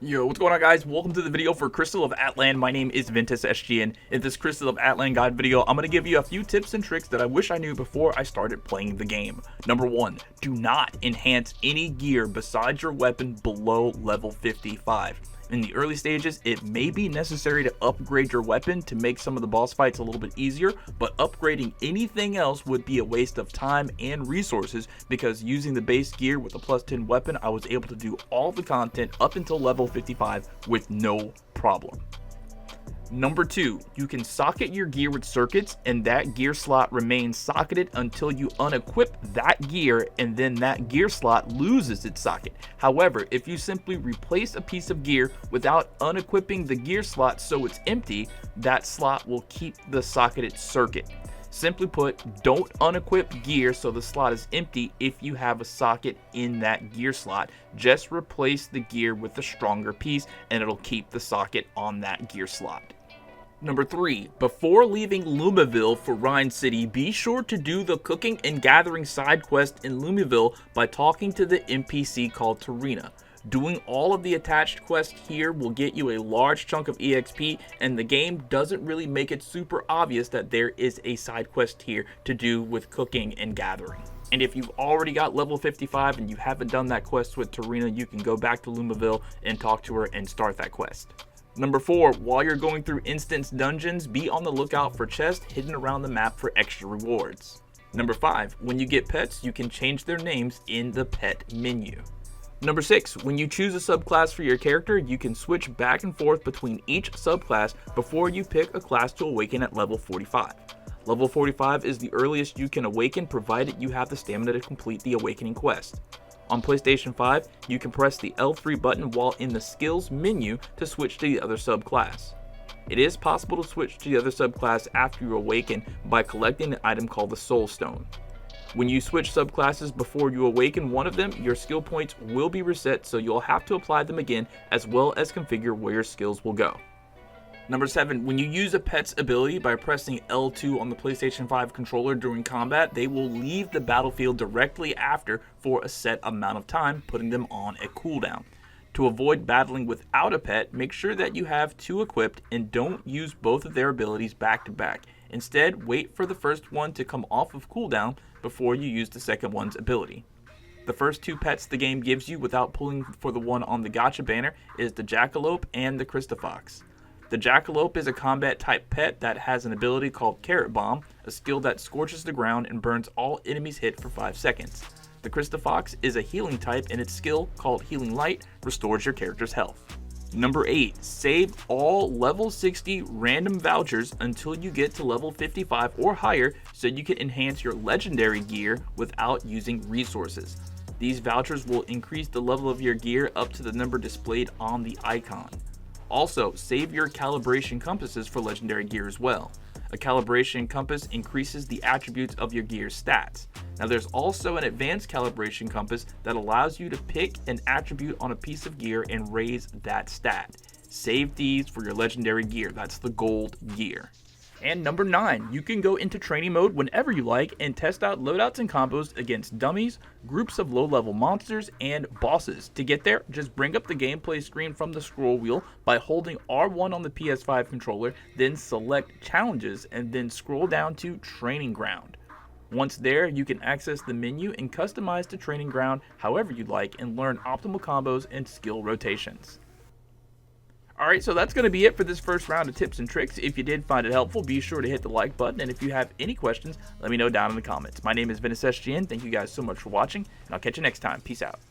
Yo, what's going on, guys? Welcome to the video for Crystalofatlan. My name is Ventus SGN. In this Crystalofatlan guide video, I'm going to give you a few tips and tricks that I wish I knew before I started playing the game. Number 1, do not enhance any gear besides your weapon below level 55. In the early stages, it may be necessary to upgrade your weapon to make some of the boss fights a little bit easier, but upgrading anything else would be a waste of time and resources because using the base gear with a plus 10 weapon, I was able to do all the content up until level 55 with no problem. Number 2, you can socket your gear with circuits and that gear slot remains socketed until you unequip that gear and then that gear slot loses its socket. However, if you simply replace a piece of gear without unequipping the gear slot so it's empty, that slot will keep the socketed circuit. Simply put, don't unequip gear so the slot is empty if you have a socket in that gear slot. Just replace the gear with a stronger piece and it'll keep the socket on that gear slot. Number 3, before leaving Lumaville for Rhine City, be sure to do the cooking and gathering side quest in Lumaville by talking to the NPC called Tarina. Doing all of the attached quests here will get you a large chunk of EXP, and the game doesn't really make it super obvious that there is a side quest here to do with cooking and gathering. And if you've already got level 55 and you haven't done that quest with Tarina, you can go back to Lumaville and talk to her and start that quest. Number 4, while you're going through instance dungeons, be on the lookout for chests hidden around the map for extra rewards. Number 5, when you get pets, you can change their names in the pet menu. Number 6, when you choose a subclass for your character, you can switch back and forth between each subclass before you pick a class to awaken at level 45. Level 45 is the earliest you can awaken provided you have the stamina to complete the awakening quest. On PlayStation 5, you can press the L3 button while in the skills menu to switch to the other subclass. It is possible to switch to the other subclass after you awaken by collecting an item called the Soul Stone. When you switch subclasses before you awaken one of them, your skill points will be reset, so you'll have to apply them again as well as configure where your skills will go. Number 7, when you use a pet's ability by pressing L2 on the PlayStation 5 controller during combat, they will leave the battlefield directly after for a set amount of time, putting them on a cooldown. To avoid battling without a pet, make sure that you have 2 equipped and don't use both of their abilities back to back. Instead, wait for the first one to come off of cooldown before you use the second one's ability. The first 2 pets the game gives you without pulling for the one on the gacha banner is the Jackalope and the Crystalofatlan. The Jackalope is a combat type pet that has an ability called Carrot Bomb, a skill that scorches the ground and burns all enemies hit for 5 seconds. The Crystalofatlan is a healing type and its skill, called Healing Light, restores your character's health. Number 8, save all level 60 random vouchers until you get to level 55 or higher so you can enhance your legendary gear without using resources. These vouchers will increase the level of your gear up to the number displayed on the icon. Also, save your calibration compasses for legendary gear as well. A calibration compass increases the attributes of your gear's stats. Now there's also an advanced calibration compass that allows you to pick an attribute on a piece of gear and raise that stat. Save these for your legendary gear, that's the gold gear. And number 9, you can go into training mode whenever you like and test out loadouts and combos against dummies, groups of low-level monsters, and bosses. To get there, just bring up the gameplay screen from the scroll wheel by holding R1 on the PS5 controller, then select Challenges, and then scroll down to Training Ground. Once there, you can access the menu and customize the training ground however you'd like and learn optimal combos and skill rotations. Alright, so that's going to be it for this first round of tips and tricks. If you did find it helpful, be sure to hit the like button, and if you have any questions, let me know down in the comments. My name is Ventus SGN. Thank you guys so much for watching, and I'll catch you next time. Peace out.